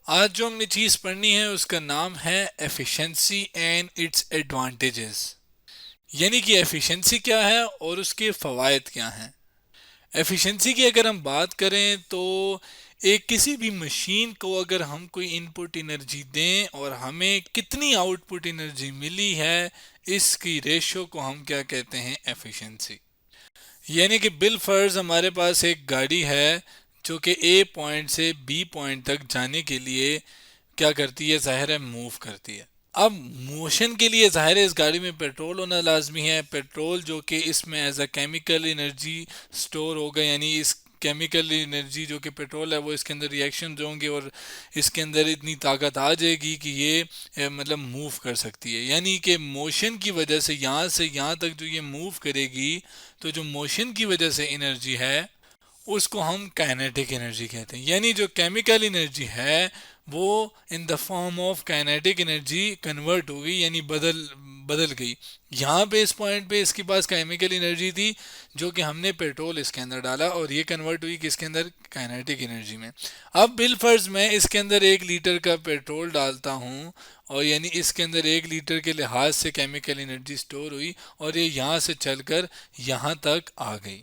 आज जो हमने चीज़ पढ़नी है उसका नाम है एफिशिएंसी एंड इट्स एडवांटेजेस। यानी कि एफिशिएंसी क्या है और उसके फ़वाइद क्या हैं। एफिशिएंसी की अगर हम बात करें तो एक किसी भी मशीन को अगर हम कोई इनपुट एनर्जी दें और हमें कितनी आउटपुट एनर्जी मिली है, इसकी रेशो को हम क्या कहते हैं, एफिशिएंसी। यानी कि बिल फर्ज हमारे पास एक गाड़ी है जो कि ए पॉइंट से बी पॉइंट तक जाने के लिए क्या करती है, ज़ाहिर है मूव करती है। अब मोशन के लिए ज़ाहिर है इस गाड़ी में पेट्रोल होना लाजमी है। पेट्रोल जो कि इसमें as a chemical energy store होगा, यानी इस केमिकल एनर्जी जो कि पेट्रोल है वो इसके अंदर रिएक्शन होंगे और इसके अंदर इतनी ताकत आ जाएगी कि ये मतलब मूव कर सकती है। यानी कि मोशन की वजह से यहाँ तक जो ये मूव करेगी, तो जो मोशन की वजह से एनर्जी है उसको हम काइनेटिक एनर्जी कहते हैं। यानी जो केमिकल एनर्जी है वो in the form of kinetic energy convert हो गई, यानी बदल बदल गई। यहाँ पे इस पॉइंट पे इसके पास केमिकल एनर्जी थी जो कि हमने पेट्रोल इसके अंदर डाला और ये कन्वर्ट हुई किसके अंदर, काइनेटिक एनर्जी में। अब बिल फर्ज मैं इसके अंदर 1 लीटर का पेट्रोल डालता हूँ और यानी इसके अंदर 1 लीटर के लिहाज से केमिकल एनर्जी स्टोर हुई और ये यहाँ से चलकर यहाँ तक आ गई।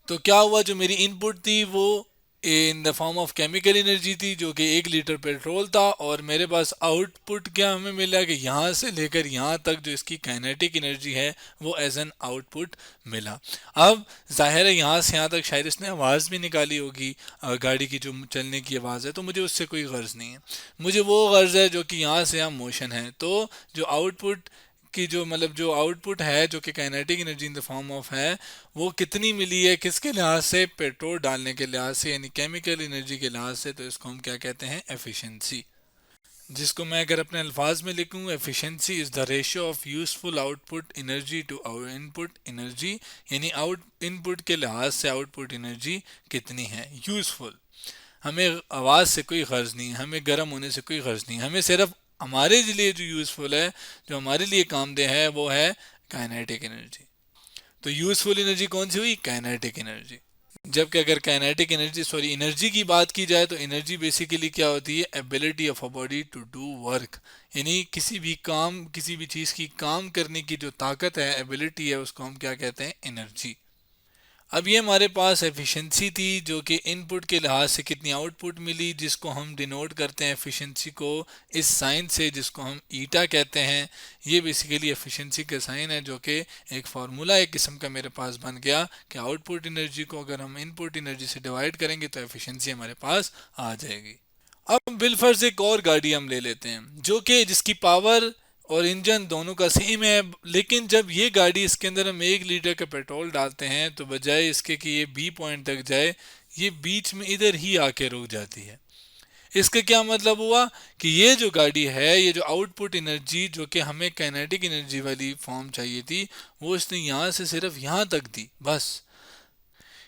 तो क्या हुआ, जो मेरी इनपुट थी वो in the form of chemical energy थी जो कि 1 लीटर पेट्रोल था, और मेरे पास आउटपुट क्या हमें मिला कि यहाँ से लेकर यहाँ तक जो इसकी काइनेटिक एनर्जी है वो एज एन आउटपुट मिला। अब जाहिर है यहाँ से यहाँ तक शायद इसने आवाज़ भी निकाली होगी, गाड़ी की जो चलने की आवाज़ है, तो मुझे उससे कोई गर्ज नहीं है। मुझे वो गर्ज है जो कि यहाँ से यहाँ मोशन है। तो जो आउटपुट की जो मतलब जो आउटपुट है जो कि kinetic energy in the form of है, वो कितनी मिली है, किसके लिहाज से, पेट्रोल डालने के लिहाज से, यानी केमिकल एनर्जी के लिहाज से। तो इसको हम क्या कहते हैं, एफिशिएंसी। जिसको मैं अगर अपने अल्फाज में लिखूं, efficiency is the ratio of useful output energy to our input energy. यानी आउट इनपुट के लिहाज से आउटपुट एनर्जी कितनी है यूजफुल। हमें आवाज़ से कोई गर्ज नहीं है, हमें गर्म होने से कोई गर्ज नहीं है, हमें सिर्फ हमारे लिए जो यूज़फुल है, जो हमारे लिए कामदेह है, वो है काइनेटिक एनर्जी। तो यूज़फुल एनर्जी कौन सी हुई, काइनेटिक एनर्जी। जबकि अगर काइनेटिक एनर्जी सॉरी एनर्जी की बात की जाए तो एनर्जी बेसिकली क्या होती है, ability of a body to do work. यानी किसी भी काम, किसी भी चीज़ की काम करने की जो ताकत है, एबिलिटी है, उसको हम क्या कहते हैं, एनर्जी। अब ये हमारे पास एफिशिएंसी थी जो कि इनपुट के लिहाज से कितनी आउटपुट मिली, जिसको हम डिनोट करते हैं एफिशिएंसी को इस साइन से जिसको हम ईटा कहते हैं। ये बेसिकली एफिशिएंसी का साइन है जो कि एक फार्मूला एक किस्म का मेरे पास बन गया कि आउटपुट एनर्जी को अगर हम इनपुट एनर्जी से डिवाइड करेंगे तो एफिशिएंसी हमारे पास आ जाएगी। अब बिलफर्ज एक और गाड़ी हम ले लेते हैं जो कि जिसकी पावर और इंजन दोनों का सेम है, लेकिन जब ये गाड़ी इसके अंदर हम 1 लीटर का पेट्रोल डालते हैं तो बजाय इसके कि ये बी पॉइंट तक जाए, ये बीच में इधर ही आके रुक जाती है। इसका क्या मतलब हुआ कि ये जो गाड़ी है, ये जो आउटपुट एनर्जी जो कि हमें काइनेटिक एनर्जी वाली फॉर्म चाहिए थी, वो इसने यहाँ से सिर्फ यहाँ तक दी बस।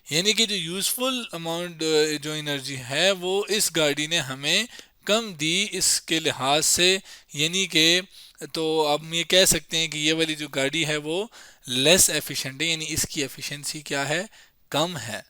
यानी कि जो यूज़फुल अमाउंट जो एनर्जी है वो इस गाड़ी ने हमें कम दी इसके लिहाज से। यानी कि तो अब हम ये कह सकते हैं कि ये वाली जो गाड़ी है वो लेस एफिशिएंट है, यानी इसकी एफिशिएंसी क्या है, कम है।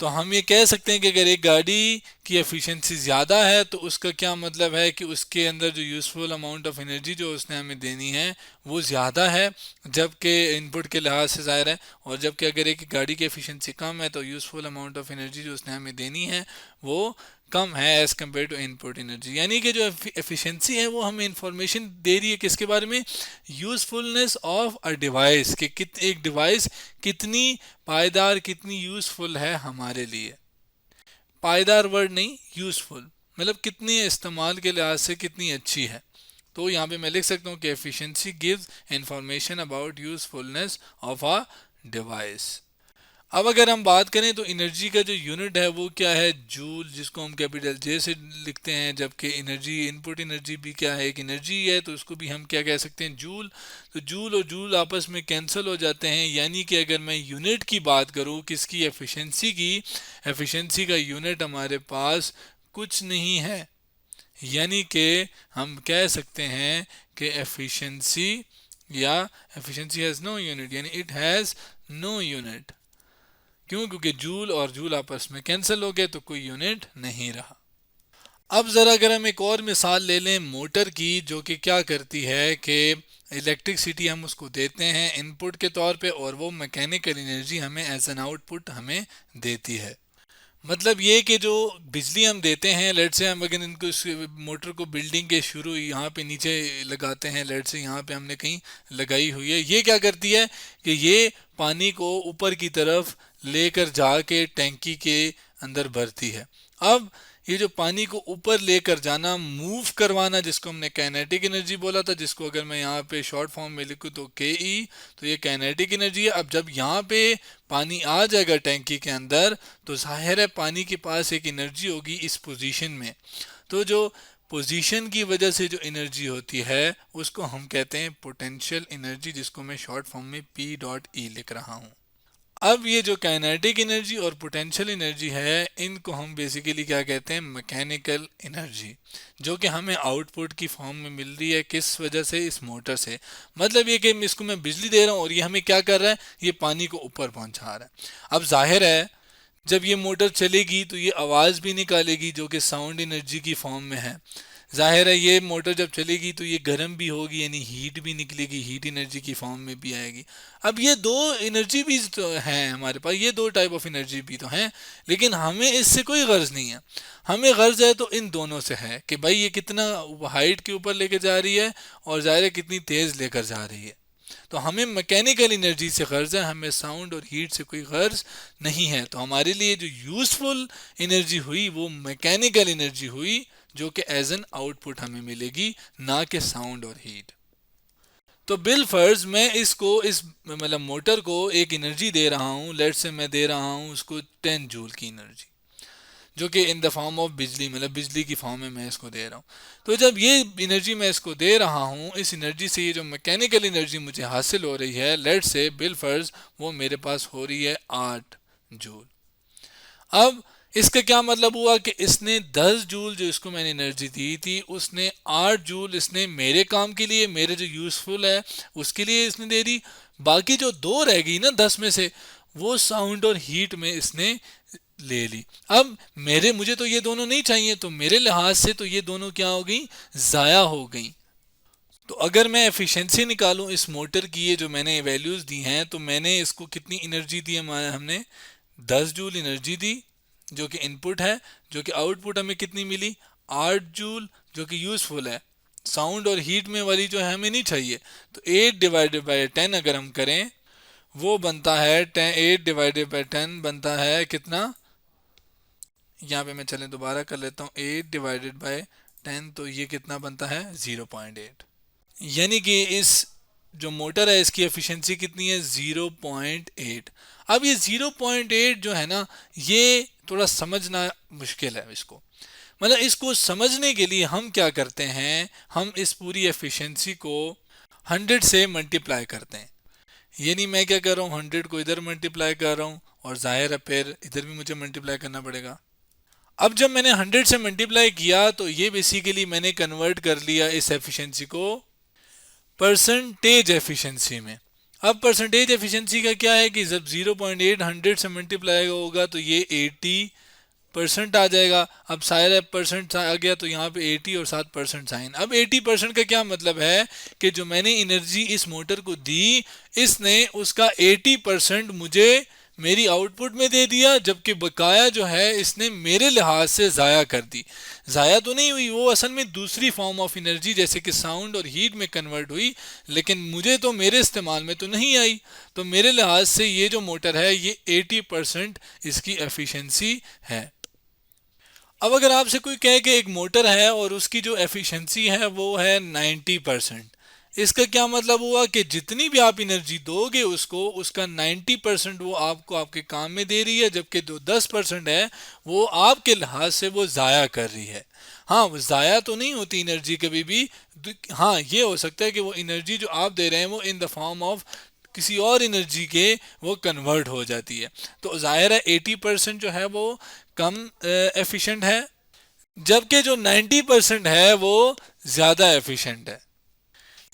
तो हम ये कह सकते हैं कि अगर एक गाड़ी की एफिशिएंसी ज़्यादा है तो उसका क्या मतलब है कि उसके अंदर जो यूज़फुल अमाउंट ऑफ एनर्जी जो उसने हमें देनी है वो ज़्यादा है, जबकि इनपुट के लिहाज से ज़ाहिर है। और जबकि अगर एक गाड़ी की एफिशिएंसी कम है तो यूज़फुल अमाउंट ऑफ एनर्जी जो उसने हमें देनी है वो कम है as compare to input energy. यानी कि जो एफिशिएंसी है वो हमें इंफॉर्मेशन दे रही है किसके बारे में, यूज़फुलनेस ऑफ अ डिवाइस, कि एक डिवाइस कितनी पायदार, कितनी यूज़फुल है हमारे लिए। पायदार वर्ड नहीं, यूज़फुल, मतलब कितनी इस्तेमाल के लिहाज से कितनी अच्छी है। तो यहाँ पे मैं लिख सकता हूँ कि efficiency gives information about usefulness of a device. अब अगर हम बात करें तो एनर्जी का जो यूनिट है वो क्या है, जूल, जिसको हम कैपिटल जे से लिखते हैं। जबकि एनर्जी, इनपुट एनर्जी भी क्या है, एक एनर्जी है, तो उसको भी हम क्या कह सकते हैं, जूल। तो जूल और जूल आपस में कैंसिल हो जाते हैं। यानी कि अगर मैं यूनिट की बात करूँ किसकी, एफिशिएंसी की, एफिशिएंसी का यूनिट हमारे पास कुछ नहीं है। यानी कि हम कह सकते हैं कि एफिशिएंसी या एफिशिएंसी हैज़ नो यूनिट, यानी इट हैज़ नो यूनिट। क्यों, क्योंकि जूल और जूल आपस में कैंसिल हो गए तो कोई यूनिट नहीं रहा। अब ज़रा अगर हम एक और मिसाल ले लें मोटर की, जो कि क्या करती है कि इलेक्ट्रिसिटी हम उसको देते हैं इनपुट के तौर पे और वो मैकेनिकल एनर्जी हमें एज एन आउटपुट हमें देती है। मतलब ये कि जो बिजली हम देते हैं, लेट से हम अगर इनको इस मोटर को बिल्डिंग के शुरू यहाँ पे नीचे लगाते हैं, लेट से यहाँ पे हमने कहीं लगाई हुई है, ये क्या करती है कि ये पानी को ऊपर की तरफ लेकर जाके टैंकी के अंदर भरती है। अब ये जो पानी को ऊपर लेकर जाना, मूव करवाना, जिसको हमने काइनेटिक एनर्जी बोला था, जिसको अगर मैं यहाँ पे शॉर्ट फॉर्म में लिखूँ तो के ई, तो ये काइनेटिक एनर्जी है। अब जब यहाँ पे पानी आ जाएगा टैंकी के अंदर, तो जाहिर है पानी के पास एक एनर्जी होगी इस पोजीशन में। तो जो पोजीशन की वजह से जो एनर्जी होती है उसको हम कहते हैं पोटेंशियल एनर्जी, जिसको मैं शॉर्ट फॉर्म में पी डॉट ई लिख रहा हूँ। अब ये जो काइनेटिक एनर्जी और पोटेंशियल एनर्जी है, इनको हम बेसिकली क्या कहते हैं, मैकेनिकल एनर्जी, जो कि हमें आउटपुट की फॉर्म में मिल रही है। किस वजह से? इस मोटर से। मतलब ये कि इसको मैं बिजली दे रहा हूँ और ये हमें क्या कर रहा है, ये पानी को ऊपर पहुंचा रहा है। अब जाहिर है जब ये मोटर चलेगी तो ये आवाज़ भी निकालेगी, जो कि साउंड एनर्जी की फॉर्म में है। जाहिर है ये मोटर जब चलेगी तो ये गर्म भी होगी, यानी हीट भी निकलेगी, हीट एनर्जी की फॉर्म में भी आएगी। अब ये दो एनर्जी भी तो हैं हमारे पास, ये दो टाइप ऑफ एनर्जी भी तो हैं, लेकिन हमें इससे कोई गर्ज नहीं है। हमें गर्ज है तो इन दोनों से है कि भाई ये कितना हाइट के ऊपर लेकर जा रही है और जाहिर है कितनी तेज़ लेकर जा रही है। तो हमें मैकेनिकल एनर्जी से गर्ज है, हमें साउंड और हीट से कोई गर्ज नहीं है। तो हमारे लिए जो यूज़फुल एनर्जी हुई वो मैकेनिकल एनर्जी हुई, जो कि एज एन आउटपुट हमें मिलेगी, ना कि साउंड और हीट। तो बिल फर्ज मैं इसको इस मतलब मोटर को एक एनर्जी दे रहा हूँ, लेट से मैं दे रहा हूँ उसको 10 जूल की एनर्जी, जो कि इन द फॉर्म ऑफ बिजली, मतलब बिजली की फॉर्म में मैं इसको दे रहा हूँ। तो जब ये एनर्जी मैं इसको दे रहा हूँ, इस एनर्जी से ये जो मैकेनिकल एनर्जी मुझे हासिल हो रही है, लेट से बिल फर्ज वो मेरे पास हो रही है 8 जूल। अब इसका क्या मतलब हुआ कि इसने 10 जूल जो इसको मैंने एनर्जी दी थी, उसने 8 जूल इसने मेरे काम के लिए, मेरे जो यूज़फुल है उसके लिए इसने दे दी। बाकी जो दो रह गई ना 10 में से, वो साउंड और हीट में इसने ले ली। अब मुझे तो ये दोनों नहीं चाहिए, तो मेरे लिहाज से तो ये दोनों क्या हो गई, ज़ाया हो गई। तो अगर मैं एफिशिएंसी निकालूं इस मोटर की, ये जो मैंने वैल्यूज़ दी हैं, तो मैंने इसको कितनी एनर्जी दी है, हमने 10 जूल एनर्जी दी जो कि इनपुट है, जो कि आउटपुट हमें कितनी मिली, 8 जूल, जो कि यूज़फुल है। साउंड और हीट में वाली जो है हमें नहीं चाहिए। तो 8 डिवाइडेड बाई 10 अगर हम करें, वो बनता है 8 डिवाइडेड बाई 10 बनता है कितना, यहाँ पे मैं चलें दोबारा कर लेता हूँ, 8 डिवाइडेड बाई 10, तो ये कितना बनता है, 0.8। यानी कि इस जो मोटर है इसकी एफिशिएंसी कितनी है, 0.8। अब ये 0.8 जो है ना, ये थोड़ा समझना मुश्किल है इसको। मतलब इसको समझने के लिए हम क्या करते हैं, हम इस पूरी एफिशिएंसी को 100 से मल्टीप्लाई करते हैं। यानी मैं क्या कर रहा हूँ, 100 को इधर मल्टीप्लाई कर रहा हूँ और जाहिर है फिर इधर भी मुझे मल्टीप्लाई करना पड़ेगा। अब जब मैंने 100 से मल्टीप्लाई किया तो ये बेसिकली मैंने कन्वर्ट कर लिया इस एफिशिएंसी को परसेंटेज एफिशिएंसी में। अब परसेंटेज एफिशिएंसी का क्या है कि जब 0.8 100 से मल्टीप्लाई होगा तो ये 80% आ जाएगा। अब सारे परसेंट आ गया तो यहाँ पे 80 और 7% साइन। अब 80% का क्या मतलब है कि जो मैंने एनर्जी इस मोटर को दी, इसने उसका 80% मुझे मेरी आउटपुट में दे दिया, जबकि बकाया जो है इसने मेरे लिहाज से ज़ाया कर दी। ज़ाया तो नहीं हुई, वो असल में दूसरी फॉर्म ऑफ एनर्जी जैसे कि साउंड और हीट में कन्वर्ट हुई, लेकिन मुझे तो मेरे इस्तेमाल में तो नहीं आई। तो मेरे लिहाज से ये जो मोटर है ये 80% इसकी एफिशिएंसी है। अब अगर आपसे कोई कहे कि एक मोटर है और उसकी जो एफिशिएंसी है वो है 90%, इसका क्या मतलब हुआ कि जितनी भी आप एनर्जी दोगे उसको, उसका 90% वो आपको आपके काम में दे रही है, जबकि जो 10% है वो आपके लिहाज से वो ज़ाया कर रही है। हाँ, वो ज़ाया तो नहीं होती एनर्जी कभी भी। हाँ, ये हो सकता है कि वो एनर्जी जो आप दे रहे हैं वो इन द फॉर्म ऑफ किसी और एनर्जी के वो कन्वर्ट हो जाती है। तो जाहिर है 80% जो है वो कम एफिशिएंट है, जबकि जो 90% है वो ज़्यादा एफिशिएंट है।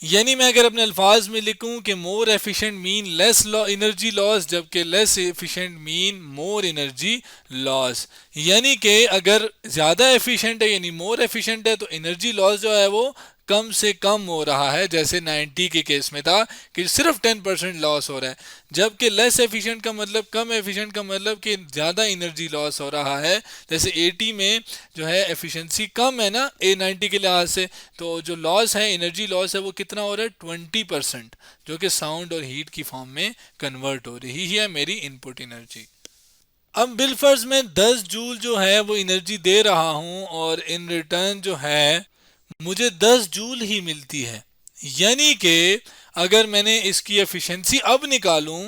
यानी मैं अगर अपने अल्फाज में लिखूं कि more efficient mean less energy loss, जबकि less efficient mean more energy loss. यानी कि अगर ज़्यादा एफिशिएंट है यानी मोर एफिशिएंट है तो एनर्जी लॉस जो है वो कम से कम हो रहा है, जैसे 90 के केस में था कि सिर्फ 10% लॉस हो रहा है। जबकि लेस एफिशिएंट का मतलब, कम एफिशिएंट का मतलब कि ज़्यादा एनर्जी लॉस हो रहा है। जैसे 80 में जो है एफिशिएंसी कम है ना ए 90 के लिहाज से, तो जो लॉस है, एनर्जी लॉस है, वो कितना हो रहा है 20%, जो कि साउंड और हीट की फॉर्म में कन्वर्ट हो रही है मेरी इनपुट एनर्जी। अब बिलफर्ज में 10 जूल जो है वो एनर्जी दे रहा हूं और इन रिटर्न जो है मुझे 10 जूल ही मिलती है। यानी कि अगर मैंने इसकी एफिशिएंसी अब निकालूं,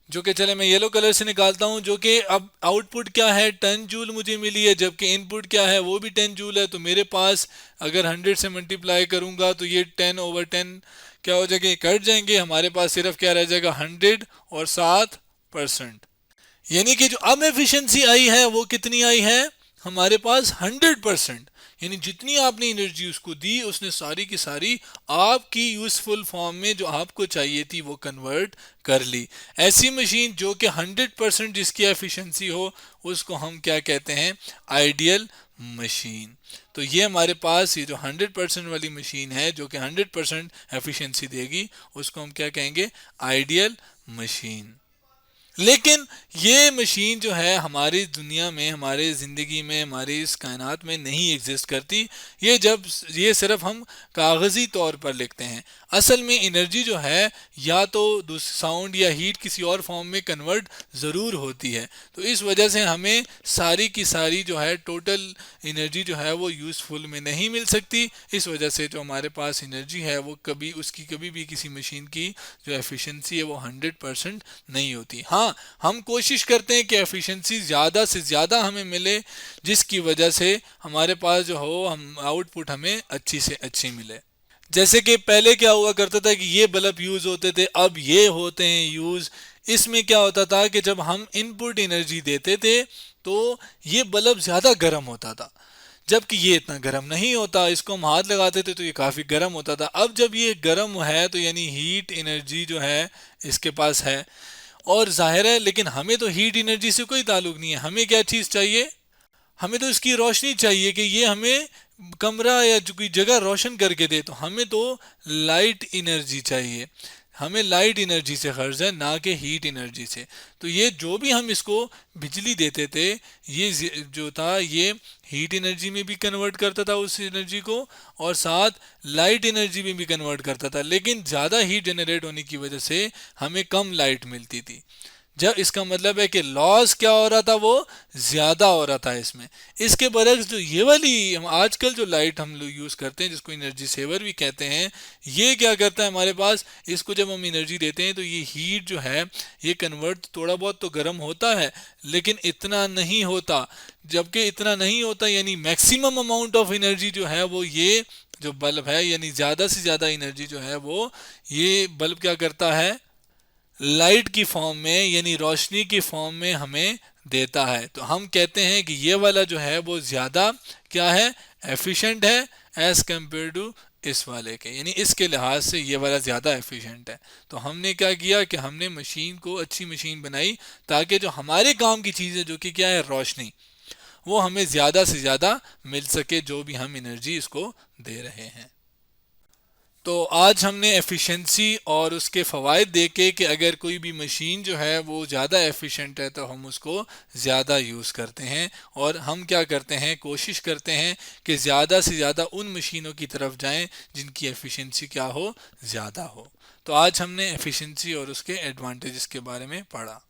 जो कि चले मैं येलो कलर से निकालता हूं, जो कि अब आउटपुट क्या है 10 जूल मुझे मिली है, जबकि इनपुट क्या है वो भी 10 जूल है। तो मेरे पास अगर 100 से मल्टीप्लाई करूंगा तो ये 10/10 क्या हो जाएगा, कट जाएंगे। हमारे पास सिर्फ क्या रह जाएगा 100 और 7%। यानी कि जो अब एफिशिएंसी आई है वो कितनी आई है हमारे पास 100%। यानी जितनी आपने एनर्जी उसको दी उसने सारी की सारी आपकी यूजफुल फॉर्म में जो आपको चाहिए थी वो कन्वर्ट कर ली। ऐसी मशीन जो कि 100% जिसकी एफिशिएंसी हो उसको हम क्या कहते हैं, आइडियल मशीन। तो ये हमारे पास ये जो 100% वाली मशीन है जो कि 100% एफिशिएंसी देगी उसको हम क्या कहेंगे, आइडियल मशीन। लेकिन ये मशीन जो है हमारी दुनिया में, हमारे ज़िंदगी में, हमारी इस कायनात में नहीं एग्जिस्ट करती। ये सिर्फ हम कागज़ी तौर पर लिखते हैं। असल में एनर्जी जो है या तो साउंड या हीट किसी और फॉर्म में कन्वर्ट ज़रूर होती है। तो इस वजह से हमें सारी की सारी जो है टोटल एनर्जी जो है वो यूज़फुल में नहीं मिल सकती। इस वजह से जो हमारे पास एनर्जी है वो कभी भी किसी मशीन की जो एफिशिएंसी है वो 100% नहीं होती। हाँ, हम कोशिश करते हैं कि एफिशिएंसी ज़्यादा से ज़्यादा हमें मिले, जिसकी वजह से हमारे पास जो हो हम आउटपुट हमें अच्छी से अच्छी मिले। जैसे कि पहले क्या हुआ करता था कि ये बल्ब यूज़ होते थे, अब ये होते हैं यूज़। इसमें क्या होता था कि जब हम इनपुट एनर्जी देते थे तो ये बल्ब ज़्यादा गर्म होता था, जबकि ये इतना गर्म नहीं होता। इसको हम हाथ लगाते थे तो ये काफ़ी गर्म होता था। अब जब ये गर्म है तो यानी हीट एनर्जी जो है इसके पास है, और जाहिर है लेकिन हमें तो हीट एनर्जी से कोई ताल्लुक नहीं है। हमें क्या चीज़ चाहिए, हमें तो इसकी रोशनी चाहिए कि ये हमें कमरा या जो कोई जगह रोशन करके दे। तो हमें तो लाइट एनर्जी चाहिए, हमें लाइट एनर्जी से गर्ज है, ना कि हीट एनर्जी से। तो ये जो भी हम इसको बिजली देते थे ये जो था ये हीट एनर्जी में भी कन्वर्ट करता था उस एनर्जी को, और साथ लाइट एनर्जी में भी कन्वर्ट करता था। लेकिन ज़्यादा हीट जनरेट होने की वजह से हमें कम लाइट मिलती थी। जब इसका मतलब है कि लॉस क्या हो रहा था, वो ज़्यादा हो रहा था इसमें। इसके बरक्स जो ये वाली हम आजकल जो लाइट हम लोग यूज़ करते हैं जिसको एनर्जी सेवर भी कहते हैं, ये क्या करता है हमारे पास, इसको जब हम एनर्जी देते हैं तो ये हीट जो है ये कन्वर्ट थोड़ा बहुत तो गर्म होता है लेकिन इतना नहीं होता। जबकि इतना नहीं होता यानी मैक्सिमम अमाउंट ऑफ एनर्जी जो है वो ये जो बल्ब है, यानी ज़्यादा से ज़्यादा एनर्जी जो है वो ये बल्ब क्या करता है, लाइट की फॉर्म में यानी रोशनी की फॉर्म में हमें देता है। तो हम कहते हैं कि ये वाला जो है वो ज़्यादा क्या है, एफिशिएंट है एज कम्पेयर टू इस वाले के, यानी इसके लिहाज से ये वाला ज़्यादा एफिशिएंट है। तो हमने क्या किया कि हमने मशीन को अच्छी मशीन बनाई ताकि जो हमारे काम की चीज़ है जो कि क्या है रोशनी, वो हमें ज़्यादा से ज़्यादा मिल सके जो भी हम एनर्जी इसको दे रहे हैं। तो आज हमने एफिशिएंसी और उसके फ़वाइद देखे कि अगर कोई भी मशीन जो है वो ज़्यादा एफिशिएंट है तो हम उसको ज़्यादा यूज़ करते हैं, और हम क्या करते हैं, कोशिश करते हैं कि ज़्यादा से ज़्यादा उन मशीनों की तरफ जाएं जिनकी एफिशिएंसी क्या हो, ज़्यादा हो। तो आज हमने एफिशिएंसी और उसके एडवांटेजेस के बारे में पढ़ा।